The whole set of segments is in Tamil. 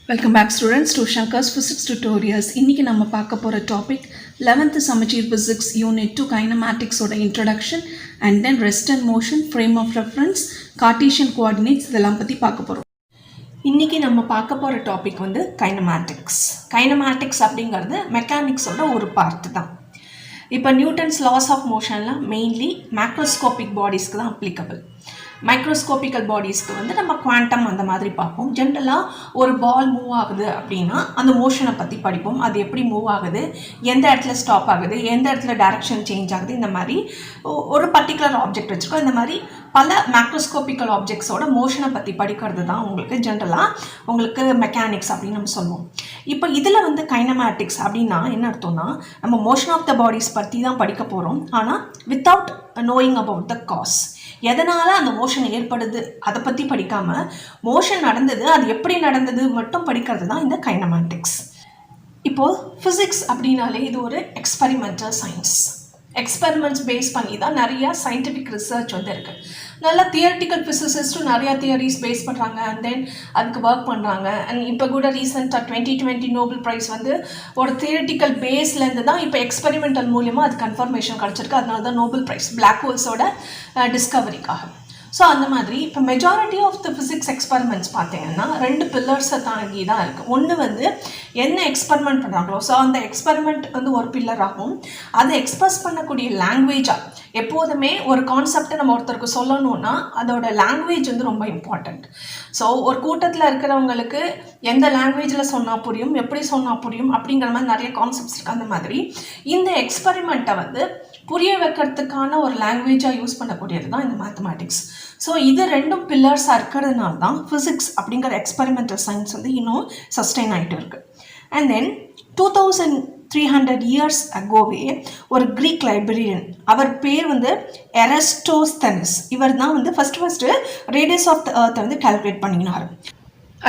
Welcome back students to Sankar's physics tutorials. இன்னைக்கு நம்ம பார்க்க போற topic 11th Samacheer physics unit 2 kinematics ஓட introduction and then rest and motion, frame of reference, Cartesian coordinates இதெல்லாம் பத்தி பார்க்க போறோம். இன்னைக்கு நம்ம பார்க்க போற டாபிக் வந்து kinematics. Kinematics அப்படிங்கிறது மெக்கானிக்ஸ் ஓட ஒரு பார்ட் தான். இப்போ நியூட்டன்ஸ் லாஸ் ஆஃப் மோஷன்லாம் மெயின்லி மேக்ரோஸ்கோபிக் பாடிஸ்க்கு தான் அப்ளிகபிள். மைக்ரோஸ்கோபிக்கல் பாடிஸ்க்கு வந்து நம்ம குவாண்டம் அந்த மாதிரி பார்ப்போம். ஜென்ரலாக ஒரு பால் மூவ் ஆகுது அப்படின்னா அந்த மோஷனை பற்றி படிப்போம். அது எப்படி மூவ் ஆகுது, எந்த இடத்துல ஸ்டாப் ஆகுது, எந்த இடத்துல டைரக்ஷன் சேஞ்ச் ஆகுது, இந்த மாதிரி ஒரு பர்டிகுலர் ஆப்ஜெக்ட் வச்சுருக்கோம். இந்த மாதிரி பல மேக்ரோஸ்கோபிக்கல் ஆப்ஜெக்ட்ஸோட மோஷனை பற்றி படிக்கிறது தான் உங்களுக்கு ஜென்ரலாக உங்களுக்கு மெக்கானிக்ஸ் அப்படின்னு நம்ம சொல்லுவோம். இப்போ இதில் வந்து கைனமேட்டிக்ஸ் அப்படின்னா என்ன அர்த்தம்னா, நம்ம மோஷன் ஆஃப் த பாடிஸ் பற்றி தான் படிக்க போகிறோம். ஆனால் without knowing about the cause, எதனால் அந்த மோஷன் ஏற்படுது அதை பற்றி படிக்காமல் மோஷன் நடந்தது அது எப்படி நடந்தது மட்டும் படிக்கிறது தான் இந்த கைனமேட்டிக்ஸ். இப்போது ஃபிசிக்ஸ் அப்படின்னாலே இது ஒரு எக்ஸ்பெரிமெண்டல் சயின்ஸ். எக்ஸ்பெரிமெண்ட்ஸ் பேஸ் பண்ணி தான் நிறையா சயின்டிஃபிக் ரிசர்ச் வந்து இருக்குது. நல்லா தியரிட்டிக்கல் ஃபிசிசிஸ்ட்டும் நிறையா தியரிஸ் பேஸ் பண்ணுறாங்க அண்ட் தென் அதுக்கு ஒர்க் பண்ணுறாங்க. அண்ட் இப்போ கூட ரீசெண்டாக 2020 நோபல் ப்ரைஸ் வந்து ஒரு தியரிட்டிக்கல் பேஸ்லேருந்து தான் இப்போ எக்ஸ்பெரிமெண்டல் மூலியமாக அது கன்ஃபர்மேஷன் கிடச்சிருக்கு. அதனால தான் நோபல் ப்ரைஸ் பிளாக் ஹோல்ஸோட டிஸ்கவரிக்காக. ஸோ அந்த மாதிரி இப்போ majority of the physics experiments பார்த்தீங்கன்னா ரெண்டு பில்லர்ஸை தாங்கி தான் இருக்குது. ஒன்று வந்து என்ன எக்ஸ்பெரிமெண்ட் பண்ணுறாங்களோ, ஸோ அந்த எக்ஸ்பெரிமெண்ட் வந்து ஒரு பில்லராகவும் அதை எக்ஸ்பிரஸ் பண்ணக்கூடிய லாங்குவேஜாக, எப்போதுமே ஒரு கான்செப்டை நம்ம ஒருத்தருக்கு சொல்லணும்னா அதோட லாங்குவேஜ் வந்து ரொம்ப இம்பார்ட்டண்ட். ஸோ ஒரு கூட்டத்தில் இருக்கிறவங்களுக்கு எந்த லாங்குவேஜில் சொன்னால் புரியும், எப்படி சொன்னால் புரியும் அப்படிங்கிற மாதிரி நிறைய கான்செப்ட்ஸ் இருக்குது. அந்த மாதிரி இந்த எக்ஸ்பெரிமெண்ட்டை வந்து புரிய வைக்கிறதுக்கான ஒரு லாங்குவேஜாக யூஸ் பண்ணக்கூடியது தான் இந்த மேத்தமேட்டிக்ஸ். ஸோ இது ரெண்டும் பில்லர்ஸாக இருக்கிறதுனால தான் ஃபிசிக்ஸ் அப்படிங்கிற எக்ஸ்பெரிமெண்டல் சயின்ஸ் வந்து இன்னும் சஸ்டெயின் ஆகிட்டு இருக்குது. அண்ட் தென் 2300 இயர்ஸ் அகோவே ஒரு க்ரீக் லைப்ரரியன், அவர் பேர் வந்து எரஸ்டோஸ்தெனஸ், இவர் தான் வந்து ஃபஸ்ட்டு ரேடியஸ் ஆஃப் த எர்த்தை வந்து கால்குலேட் பண்ணினார்.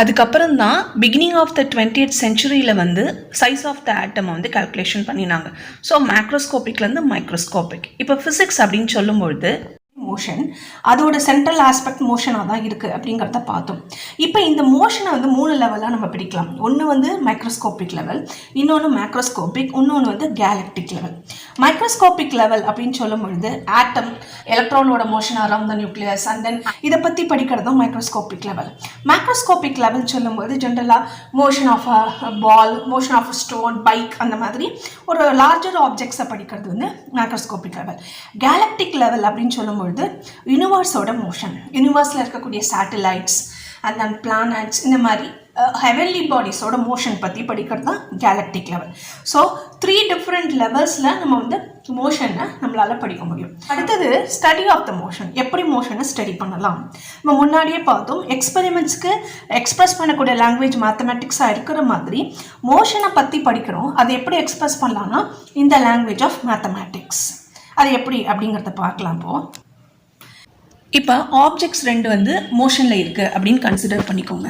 அதுக்கப்புறம் தான் பிகினிங் ஆஃப் த 20th சென்ச்சுரியில் வந்து சைஸ் ஆஃப் த ஆட்டமை வந்து கால்குலேஷன் பண்ணினாங்க. ஸோ மேக்ரோஸ்கோபிக்லேருந்து மைக்ரோஸ்கோபிக். இப்போ ஃபிசிக்ஸ் அப்படின்னு சொல்லும்பொழுது மோஷன் அதோட சென்ட்ரல் ஆஸ்பெக்ட் மோஷனாக தான் இருக்குது அப்படிங்கிறத பார்த்தோம். இப்போ இந்த மோஷனை வந்து 3 லெவலாக நம்ம பிடிக்கலாம். ஒன்று வந்து மைக்ரோஸ்கோபிக் லெவல், இன்னொன்று மேக்ரோஸ்கோபிக், இன்னொன்று வந்து கேலக்டிக் லெவல். மைக்ரோஸ்கோபிக் லெவல் அப்படின்னு சொல்லும் பொழுது ஆட்டம், எலக்ட்ரானோட motion around the nucleus and then இதை பற்றி படிக்கிறது தான் மைக்ரோஸ்கோபிக் லெவல். மேக்ரோஸ்கோபிக் லெவல் சொல்லும்போது ஜென்ரலாக motion of a ball, motion of a stone, bike, அந்த மாதிரி ஒரு லார்ஜர் ஆப்ஜெக்ட்ஸை படிக்கிறது வந்து மேக்ரோஸ்கோபிக் லெவல். கேலக்டிக் லெவல் அப்படின்னு சொல்லும்போது யூனிவர்ஸோட மோஷன், யூனிவர்ஸில் இருக்கக்கூடிய சேட்டலைட்ஸ் அண்ட் தென் பிளானட்ஸ், இந்த மாதிரி ஹெவன்லி பாடிஸோட மோஷன் பற்றி படிக்கிறது தான் கேலக்டிக் லெவல். ஸோ 3 டிஃப்ரெண்ட் லெவல்ஸில் நம்ம வந்து மோஷனை நம்மளால் படிக்க முடியும். அடுத்தது ஸ்டடி ஆஃப் த மோஷன், எப்படி மோஷனை ஸ்டடி பண்ணலாம். நம்ம முன்னாடியே பார்த்தோம், எக்ஸ்பெரிமெண்ட்ஸ்க்கு எக்ஸ்பிரஸ் பண்ணக்கூடிய லாங்குவேஜ் மேத்தமெட்டிக்ஸாக இருக்கிற மாதிரி மோஷனை பற்றி படிக்கிறோம். அதை எப்படி எக்ஸ்பிரஸ் பண்ணலாம்னா இந்த லாங்குவேஜ் ஆஃப் மேத்தமெட்டிக்ஸ். அது எப்படி அப்படிங்கிறத பார்க்கலாம். இப்போ ஆப்ஜெக்ட்ஸ் 2 வந்து மோஷனில் இருக்குது அப்படின்னு கன்சிடர் பண்ணிக்கோங்க.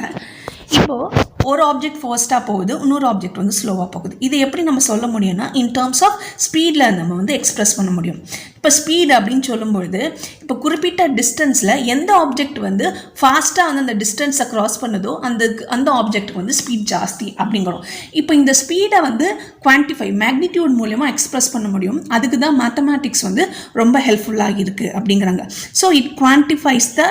இப்போது ஒரு ஆப்ஜெக்ட் ஃபாஸ்ட்டாக போகுது, இன்னொரு ஆப்ஜெக்ட் வந்து ஸ்லோவாக போகுது. இது எப்படி நம்ம சொல்ல முடியும்னா இன் டேர்ம்ஸ் ஆஃப் ஸ்பீடில் நம்ம வந்து எக்ஸ்பிரஸ் பண்ண முடியும். இப்போ ஸ்பீடு அப்படின்னு சொல்லும்பொழுது இப்போ குறிப்பிட்ட டிஸ்டன்ஸில் எந்த ஆப்ஜெக்ட் வந்து ஃபாஸ்ட்டாக வந்து அந்த டிஸ்டன்ஸை க்ராஸ் பண்ணுதோ அந்த ஆப்ஜெக்ட்டுக்கு வந்து ஸ்பீட் ஜாஸ்தி அப்படிங்கிறோம். இப்போ இந்த ஸ்பீடை வந்து குவான்டிஃபை மேக்னிடியூட் மூலமாக எக்ஸ்பிரஸ் பண்ண முடியும். அதுக்கு தான் மேத்தமேட்டிக்ஸ் வந்து ரொம்ப ஹெல்ப்ஃபுல்லாக இருக்குது அப்படிங்கிறாங்க. So it quantifies the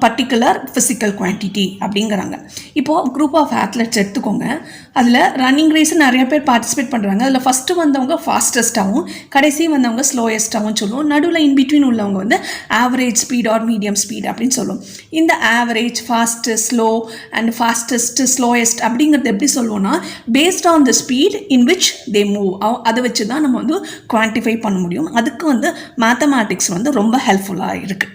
particular physical quantity அப்படிங்கிறாங்க. இப்போது குரூப் ஆஃப் அத்லெட்ஸ் எடுத்துக்கோங்க. அதில் ரன்னிங் ரேஸ் நிறைய பேர் பார்ட்டிசிபேட் பண்ணுறாங்க. அதில் ஃபஸ்ட்டு வந்தவங்க ஃபாஸ்டஸ்ட்டாகவும் கடைசி வந்தவங்க ஸ்லோயஸ்ட்டாகவும் சொல்லுவோம். நடுவில் இன்பிட்வீன் உள்ளவங்க வந்து average speed R medium speed அப்படின்னு சொல்லுவோம். இந்த average, fast, slow and fastest, slowest அப்படிங்கிறது எப்படி சொல்லுவோம்னா based on the speed in which they move, அதை வச்சு தான் நம்ம வந்து குவான்டிஃபை பண்ண முடியும். அதுக்கு வந்து மேத்தமேட்டிக்ஸ் வந்து ரொம்ப ஹெல்ப்ஃபுல்லாக இருக்குது.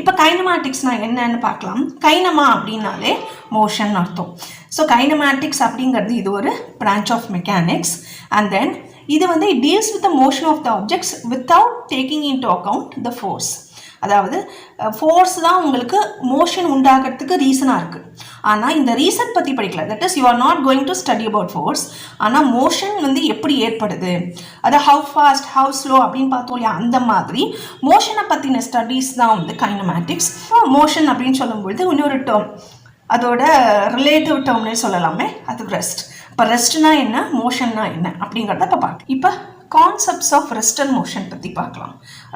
இப்போ கைனமேட்டிக்ஸ்னால் என்னன்னு பார்க்கலாம். கைனமா அப்படின்னாலே மோஷன் அர்த்தம். ஸோ கைனமேட்டிக்ஸ் அப்படிங்கிறது இது ஒரு branch of mechanics. And then இது வந்து it deals with the motion of the objects without taking into account the force. அதாவது ஃபோர்ஸ் தான் உங்களுக்கு மோஷன் உண்டாகிறதுக்கு ரீசனாக இருக்குது. ஆனால் இந்த ரீசன் பற்றி படிக்கல. That is you are not going to study about force. ஆனால் மோஷன் வந்து எப்படி ஏற்படுது, அது ஹவு ஃபாஸ்ட் ஹவு ஸ்லோ அப்படின்னு பார்த்தோம் இல்லையா, அந்த மாதிரி மோஷனை பற்றின ஸ்டடீஸ் தான் வந்து கைனமேட்டிக்ஸ். மோஷன் அப்படின்னு சொல்லும்பொழுது இன்னொரு டேர்ம் அதோட ரிலேட்டிவ் டேர்ம்னே சொல்லலாமே, அது ரெஸ்ட். இப்போ ரெஸ்ட்னா என்ன, மோஷன்னா என்ன அப்படிங்கிறத இப்போ பார்க்கலாம். இப்போ concepts of rest and motion பற்றி பார்க்கலாம்.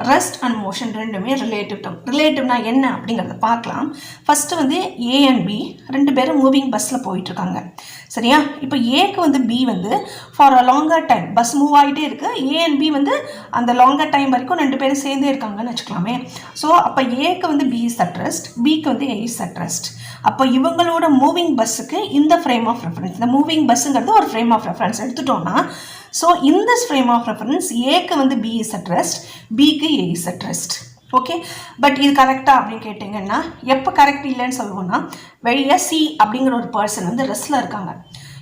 ரெஸ்ட் அண்ட் மோஷன் ரெண்டுமே ரிலேட்டிவ் டேர்ம். ரிலேட்டிவ்னா என்ன அப்படிங்கிறத பார்க்கலாம். ஃபஸ்ட்டு வந்து ஏ அண்ட் பி ரெண்டு பேரும் மூவிங் பஸ்ஸில் போயிட்டுருக்காங்க, சரியா? இப்போ ஏக்கு வந்து பி வந்து for a longer time bus move ஆகிட்டே இருக்குது. ஏ அண்ட் பி வந்து அந்த லாங்கர் டைம் வரைக்கும் ரெண்டு பேரும் சேர்ந்தே இருக்காங்கன்னு வச்சுக்கலாமே. ஸோ அப்போ ஏக்கு வந்து பி இஸ் அட் ரெஸ்ட், பிக்கு வந்து ஏ இஸ் அட் ரெஸ்ட். அப்போ இவங்களோட மூவிங் பஸ்ஸுக்கு இந்த ஃப்ரேம் ஆஃப் ரெஃபரன்ஸ், இந்த மூவிங் பஸ்ஸுங்கிறது ஒரு ஃப்ரேம் ஆஃப் ரெஃபரன்ஸ் எடுத்துட்டோம்னா, so in this frame of reference ஏக்கு வந்து பி இஸ் அட் ரெஸ்ட், பிக்கு A is at rest. Okay, but இது கரெக்டாக அப்படின்னு கேட்டிங்கன்னா எப்போ கரெக்ட் இல்லைன்னு சொல்லுவோம்னா, வெளியே சி அப்படிங்கிற ஒரு பர்சன் வந்து ரெஸ்ட்டில் இருக்காங்க.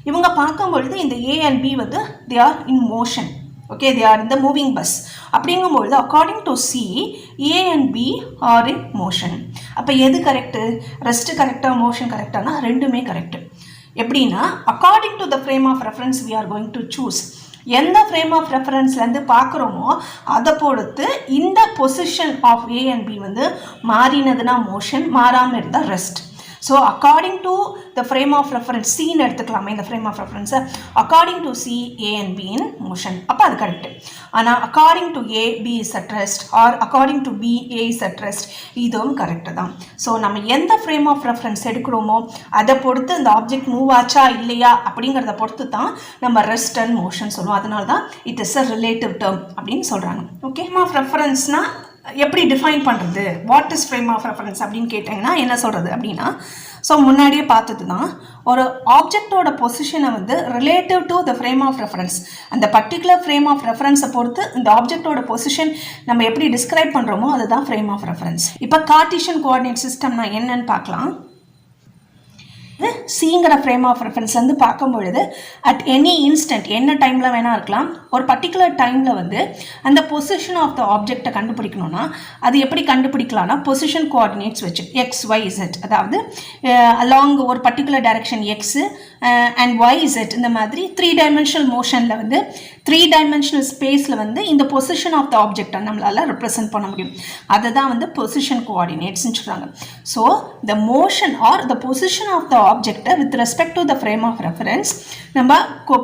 இவங்க பார்க்கும்பொழுது இந்த ஏ அண்ட் பி வந்து they are in motion. Okay, they are in the moving bus. அப்படிங்கும்பொழுது according to C A and B are in motion. அப்போ எது கரெக்டு, ரெஸ்ட்டு கரெக்டாக மோஷன் கரெக்டானா ரெண்டுமே கரெக்டு. எப்படின்னா according to the frame of reference we are going to choose. எந்த ஃப்ரேம் ஆஃப் ரெஃபரன்ஸ்லேருந்து பார்க்குறோமோ அதை பொறுத்து இந்த position of A and B வந்து மாறினதுன்னா மோஷன், மாறாமல் இருந்தால் rest. So according to the frame of reference சின்னு எடுத்துக்கலாமே இந்த ஃப்ரேம் ஆஃப் ரெஃபரன்ஸை, according to C A and B in motion, அப்போ அது கரெக்டு. ஆனால் according to A B is at rest or according to B A is at rest, இதுவும் கரெக்டு தான். ஸோ நம்ம எந்த ஃப்ரேம் ஆஃப் ரெஃபரன்ஸ் எடுக்கிறோமோ அதை பொறுத்து இந்த ஆப்ஜெக்ட் மூவ் ஆச்சா இல்லையா அப்படிங்கிறத பொறுத்து தான் நம்ம ரெஸ்ட் அண்ட் மோஷன் சொல்லுவோம். அதனால தான் it is a relative term அப்படின்னு சொல்கிறாங்க. ஓகே, ஃப்ரேம் ஆஃப் ரெஃபரன்ஸ்னால் எப்படி டிஃபைன் பண்ணுறது, what is frame of reference அப்படின்னு கேட்டிங்கன்னா என்ன சொல்கிறது அப்படின்னா, ஸோ முன்னாடியே பார்த்தது தான், ஒரு ஆப்ஜெக்டோட பொசிஷனை வந்து relative to the frame of reference, அந்த பர்டிகுலர் ஃப்ரேம் ஆஃப் ரெஃபரன்ஸை பொறுத்து இந்த ஆப்ஜெக்டோட பொசிஷன் நம்ம எப்படி டிஸ்கிரைப் பண்ணுறோமோ அதுதான் ஃப்ரேம் ஆஃப் ரெஃபரன்ஸ். இப்போ கார்ட்டீசியன் கோஆர்டினேட் சிஸ்டம்னா என்னன்னு பார்க்கலாம். சிங்கிற ஃப்ரேம் ஆஃப் ரெஃபரன்ஸ் வந்து பார்க்கும்பொழுது அட் எனி இன்ஸ்டன்ட், என்ன டைமில் வேணால் இருக்கலாம், ஒரு பர்டிகுலர் டைமில் வந்து அந்த பொசிஷன் ஆஃப் த ஆப்ஜெக்டை கண்டுபிடிக்கணும்னா அது எப்படி கண்டுபிடிக்கலாம்னா பொசிஷன் கோஆர்டினேட்ஸ் வச்சு எக்ஸ் ஒய் இசட், அதாவது அலாங் ஒரு particular direction X and Y Z, இந்த மாதிரி 3 டைமென்ஷனல் மோஷனில் வந்து 3 டைமென்ஷனல் ஸ்பேஸில் வந்து இந்த பொசிஷன் ஆஃப் த ஆப்ஜெக்டை நம்மளால் ரெப்ரசென்ட் பண்ண முடியும். அதை தான் வந்து பொசிஷன் கோஆர்டினேட்ஸ்ன்னு சொல்கிறாங்க. So the motion or the position of the ஆப்ஜெக்டை with respect to the frame of reference நம்ம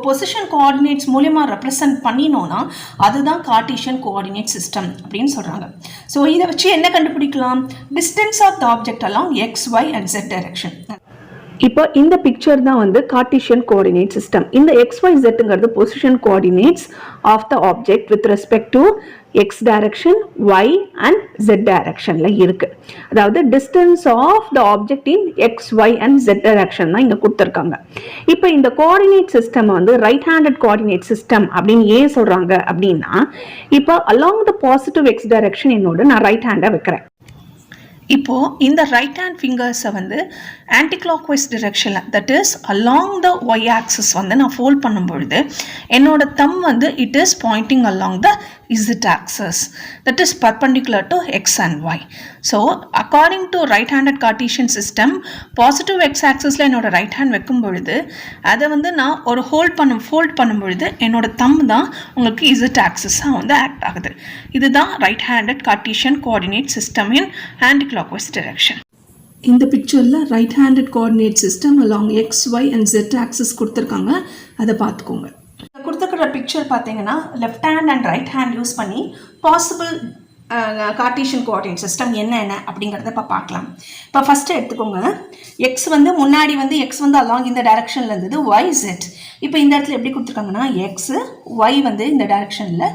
பொசிஷன் கோஆர்டினேட்ஸ் மூலியமாக ரெப்ரசென்ட் பண்ணினோன்னா அதுதான் கார்ட்டீசியன் கோஆர்டினேட் சிஸ்டம் அப்படின்னு சொல்கிறாங்க. ஸோ இதை வச்சு என்ன கண்டுபிடிக்கலாம், distance of the object along X Y and Z direction. இப்போ இந்த பிக்சர் தான் வந்து கார்ட்டீசியன் கோஆர்டினேட் சிஸ்டம். இந்த XYZங்கிறது position coordinates of the object with respect to X direction, Y and Z டைரக்ஷனில் இருக்குது. அதாவது distance of the object in X, Y and Z direction தான் இங்கே கொடுத்துருக்காங்க. இப்போ இந்த கோஆர்டினேட் சிஸ்டம் வந்து ரைட் ஹேண்டட் கோஆர்டினேட் சிஸ்டம் அப்படின்னு ஏன் சொல்கிறாங்க அப்படின்னா, இப்போ along the positive X direction என்னோட நான் ரைட் ஹேண்டை வைக்கிறேன். இப்போது இந்த ரைட் ஹேண்ட் ஃபிங்கர்ஸை வந்து ஆன்டி கிளாக்வைஸ் டிரெக்ஷனில், that is along the Y axis வந்து நான் ஃபோல்ட் பண்ணும்பொழுது என்னோட தம் வந்து it is pointing along the Z axis, that is perpendicular to X and Y. So according to right handed Cartesian system positive X ஆக்சஸில் என்னோட ரைட் ஹேண்ட் வைக்கும் பொழுது அதை வந்து நான் ஒரு ஃபோல்ட் பண்ணும் பொழுது என்னோட தம் தான் உங்களுக்கு இசட் ஆக்சஸாக வந்து ஆக்ட் ஆகுது. இதுதான் right handed Cartesian coordinate system in anticlockwise direction. இந்த பிக்சரில் right handed coordinate system along X, Y and Z axis கொடுத்துருக்காங்க, அதை பார்த்துக்கோங்க. கொடுத்துருக்கிற பிக்சர் பார்த்தீங்கன்னா left hand and right hand use பண்ணி பாசிபிள் கார்ட்டீசியன் கோஆர்டினேட் சிஸ்டம் என்ன அப்படிங்கிறத இப்போ பார்க்கலாம். இப்போ ஃபஸ்ட்டு எடுத்துக்கோங்க, எக்ஸ் வந்து முன்னாடி வந்து எக்ஸ் வந்து அலாங் இந்த டைரக்ஷனில் இருந்தது, ஒய் ஜெட். இப்போ இந்த இடத்துல எப்படி கொடுத்துருக்காங்கன்னா எக்ஸு, ஒய் வந்து இந்த டைரக்ஷனில்,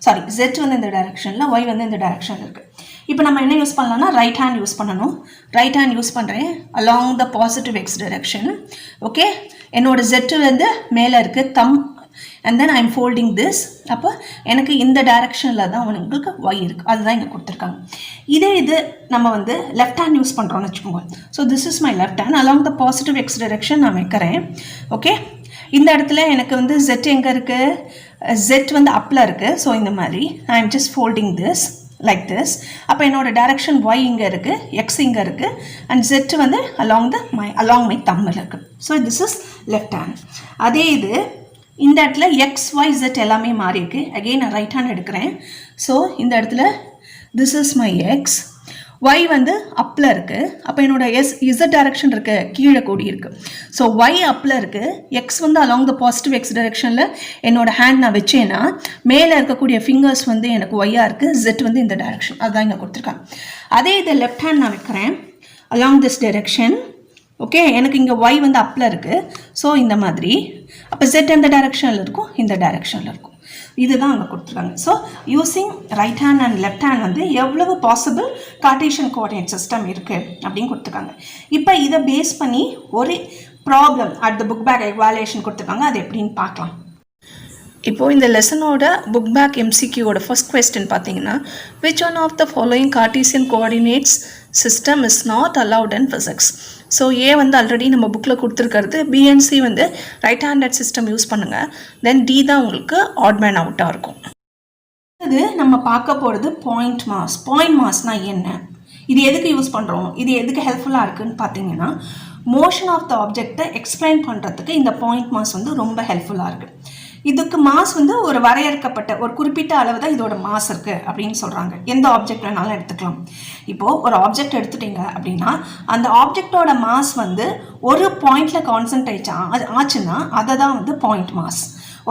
சாரி ஜெட் வந்து இந்த டைரக்ஷனில், ஒய் வந்து இந்த டைரக்ஷனில் இருக்குது. இப்போ நம்ம என்ன யூஸ் பண்ணலாம்னா ரைட் ஹேண்ட் யூஸ் பண்ணணும். ரைட் ஹேண்ட் யூஸ் பண்ணுறேன் along the positive X direction. Okay, என்னோட ஜெட்டு வந்து மேலே இருக்குது, தம், and then I am folding this. அப்போ எனக்கு இந்த டைரக்ஷனில் தான் உங்களுக்கு ஒய் இருக்குது, அதுதான் இங்கே கொடுத்துருக்காங்க. இது நம்ம வந்து லெஃப்ட் ஹேண்ட் யூஸ் பண்ணுறோன்னு வச்சுக்கோங்க. So this is my left hand along the positive X direction நான் வைக்கிறேன். ஓகே, இந்த இடத்துல எனக்கு வந்து ஜெட் எங்கே இருக்குது, ஜெட் வந்து அப்பில் இருக்குது. ஸோ இந்த மாதிரி I am just folding this like this. அப்போ என்னோட டைரக்ஷன் ஒய் இங்கே இருக்குது, எக்ஸ் இங்கே இருக்குது, அண்ட் ஜெட் வந்து அலாங் மை தம்மில் இருக்குது. So this is left hand. அதே இது இந்த இடத்துல எக்ஸ், ஒய், ஜெட் எல்லாமே மாறி இருக்குது. அகெயின் நான் ரைட் ஹேண்ட் எடுக்கிறேன். ஸோ இந்த இடத்துல this is my X, y வந்து அப்பில் இருக்குது. அப்போ என்னோட z டைரக்ஷன் இருக்கு கீழே கூடி இருக்குது. ஸோ y அப்பில் இருக்குது, எக்ஸ் வந்து அலாங் த பாசிட்டிவ் எக்ஸ் டைரக்ஷனில் என்னோட ஹேண்ட் நான் வச்சேன்னா மேலே இருக்கக்கூடிய ஃபிங்கர்ஸ் வந்து எனக்கு ஒய்யாக இருக்குது, z வந்து இந்த டைரக்ஷன், அதுதான் இங்கே கொடுத்துருக்காங்க. அதே இதை லெஃப்ட் ஹேண்ட் நான் வைக்கிறேன் அலாங் திஸ் டைரக்ஷன். ஓகே, எனக்கு இங்கே y வந்து அப்பில் இருக்குது. ஸோ இந்த மாதிரி. அப்போ z எந்த டைரக்ஷனில் இருக்கும்? இந்த டைரக்ஷனில் இருக்கும். இதுதான் அங்கே கொடுத்துருக்காங்க. So using right hand and left hand வந்து எவ்வளவு பாசிபிள் கார்ட்டீசியன் கோஆர்டினேட் சிஸ்டம் இருக்குது அப்படின்னு கொடுத்துருக்காங்க. இப்போ இதை பேஸ் பண்ணி ஒரு problem at the book back evaluation கொடுத்துருக்காங்க. அது எப்படின்னு பார்க்கலாம். இப்போது இந்த லெசனோட புக் பேக் எம்சிக்யூவோட ஃபர்ஸ்ட் கொஸ்டின் பார்த்தீங்கன்னா, which one of the following Cartesian coordinates system is not allowed in physics. So A வந்து ஆல்ரெடி நம்ம புக்கில் கொடுத்துருக்கிறது, பிஎன்சி வந்து ரைட் ஹேண்டட் சிஸ்டம் யூஸ் பண்ணுங்கள். தென் டி தான் உங்களுக்கு ஆட் மேன் அவுட்டாக இருக்கும். இது நம்ம பார்க்க போகிறது பாயிண்ட் மாஸ். பாயிண்ட் மாஸ்னால் என்ன, இது எதுக்கு யூஸ் பண்ணுறோம், இது எதுக்கு ஹெல்ப்ஃபுல்லாக இருக்குதுன்னு பார்த்தீங்கன்னா, மோஷன் ஆஃப் த ஆப்ஜெக்டை எக்ஸ்பிளைன் பண்ணுறதுக்கு இந்த பாயிண்ட் மாஸ் வந்து ரொம்ப ஹெல்ப்ஃபுல்லாக இருக்குது. இதுக்கு மாஸ் வந்து ஒரு வரையறுக்கப்பட்ட ஒரு குறிப்பிட்ட அளவு தான் இதோட மாஸ் இருக்குது அப்படின்னு சொல்கிறாங்க. எந்த ஆப்ஜெக்ட் வேணாலும் எடுத்துக்கலாம். இப்போது ஒரு ஆப்ஜெக்ட் எடுத்துட்டீங்க அப்படின்னா அந்த ஆப்ஜெக்டோட மாஸ் வந்து ஒரு பாயிண்டில் கான்சன்ட்ரேட் ஆச்சுன்னா அதை தான் வந்து பாயிண்ட் மாஸ்.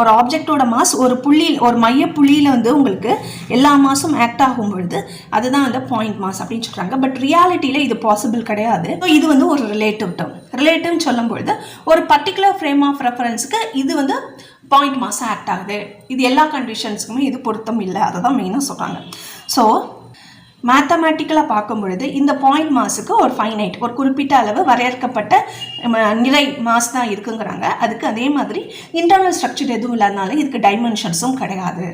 ஒரு ஆப்ஜெக்டோட மாஸ் ஒரு புள்ளியில், ஒரு மைய புள்ளியில் வந்து உங்களுக்கு எல்லா மாஸும் ஆக்ட் ஆகும் பொழுது அதுதான் வந்து பாயிண்ட் மாஸ் அப்படின்னு சொல்கிறாங்க. பட் ரியாலிட்டியில் இது பாசிபிள் கிடையாது. இது வந்து ஒரு ரிலேட்டிவ் டேர்ம். ரிலேட்டிவ்னு சொல்லும் பொழுது ஒரு பர்டிகுலர் ஃப்ரேம் ஆஃப் ரெஃபரன்ஸுக்கு இது வந்து பாயிண்ட் மாஸ் ஆக்ட் ஆகுது. இது எல்லா கண்டிஷன்ஸுக்குமே இது பொருத்தம் இல்லை, அதை தான் மெயினாக சொல்கிறாங்க. ஸோ மேத்தமேட்டிக்கலாக பார்க்கும் பொழுது இந்த பாயிண்ட் மாஸுக்கு ஒரு ஃபைனைட், ஒரு குறிப்பிட்ட அளவு வரையறுக்கப்பட்ட நிறை மாஸ் தான் இருக்குங்கிறாங்க. அதுக்கு அதே மாதிரி இன்டர்னல் ஸ்ட்ரக்சர் எதுவும் இல்லாதனால இதுக்கு டைமென்ஷன்ஸும் கிடையாது.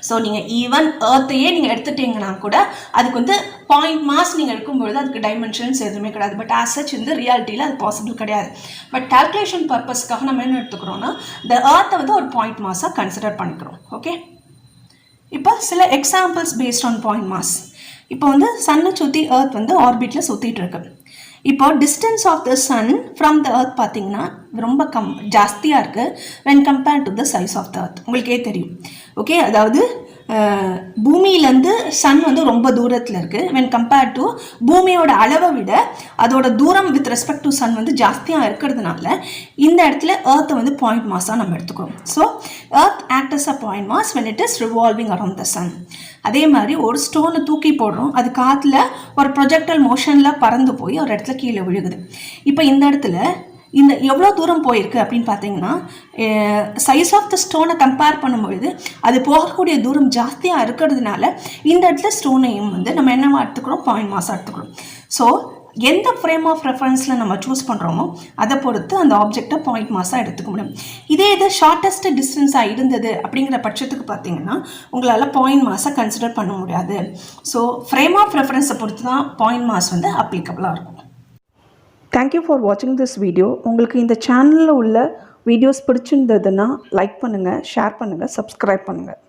ஸோ நீங்கள் ஈவன் ஏர்த்தையே நீங்கள் எடுத்துட்டீங்கன்னா கூட அதுக்கு வந்து பாயிண்ட் மாஸ் நீங்கள் எடுக்கும்பொழுது அதுக்கு டைமென்ஷன்ஸ் எதுவுமே கிடையாது. பட் ஆஸ் சச் இந்த ரியாலிட்டியில் அது பாசிபிள் கிடையாது. பட் கால்குலேஷன் பர்பஸ்க்காக நம்ம என்ன எடுத்துக்கிறோன்னா இந்த ஏர்த்தை வந்து ஒரு பாயிண்ட் மாஸாக கன்சிடர் பண்ணிக்கிறோம். ஓகே, இப்போ சில examples based on point mass. இப்போ வந்து சன்னை சுற்றி எர்த் வந்து ஆர்பிட்டில் சுற்றிட்டு இருக்கு. இப்போ distance of the sun from the earth பார்த்தீங்கன்னா ரொம்ப ஜாஸ்தியாக இருக்குது when compared to the size of the earth. உங்களுக்கே தெரியும். ஓகே, அதாவது பூமியிலேருந்து சன் வந்து ரொம்ப தூரத்தில் இருக்குது. வென் கம்பேர்ட் டு பூமியோட அளவை விட அதோட தூரம் வித் ரெஸ்பெக்ட் டு சன் வந்து ஜாஸ்தியாக இருக்கிறதுனால இந்த இடத்துல எர்த்தை வந்து பாயிண்ட் மாஸாக நம்ம எடுத்துக்கிறோம். So earth act as a point mass when it is revolving around the sun. அதே மாதிரி ஒரு ஸ்டோனை தூக்கி போடுறோம், அது காற்றுல ஒரு ப்ரொஜெக்டல் மோஷனில் பறந்து போய் ஒரு இடத்துல கீழே விழுகுது. இப்போ இந்த இடத்துல இந்த எவ்வளோ தூரம் போயிருக்கு அப்படின்னு பார்த்தீங்கன்னா சைஸ் ஆஃப் த ஸ்டோனை கம்பேர் பண்ணும்பொழுது அது போகக்கூடிய தூரம் ஜாஸ்தியாக இருக்கிறதுனால இந்த இடத்துல ஸ்டோனையும் வந்து நம்ம என்னவா எடுத்துக்கிறோம், பாயிண்ட் மாஸாக எடுத்துக்கிறோம். ஸோ எந்த ஃப்ரேம் ஆஃப் ரெஃபரன்ஸில் நம்ம சூஸ் பண்ணுறோமோ அதை பொறுத்து அந்த ஆப்ஜெக்டை பாயிண்ட் மாஸாக எடுத்துக்க முடியும். இதே இது ஷார்ட்டஸ்ட் டிஸ்டன்ஸாக இருந்தது அப்படிங்கிற பட்சத்துக்கு பார்த்தீங்கன்னா உங்களால் பாயிண்ட் மாஸை கன்சிடர் பண்ண முடியாது. ஸோ ஃப்ரேம் ஆஃப் ரெஃபரன்ஸை பொறுத்து தான் பாயிண்ட் மாஸ் வந்து அப்ளிகபிளாக இருக்கும். தேங்க்யூ ஃபார் வாட்சிங் திஸ் வீடியோ. உங்களுக்கு இந்த சேனலில் உள்ள வீடியோஸ் பிடிச்சிருந்ததுன்னா லைக் பண்ணுங்கள், ஷேர் பண்ணுங்கள், சப்ஸ்கிரைப் பண்ணுங்கள்.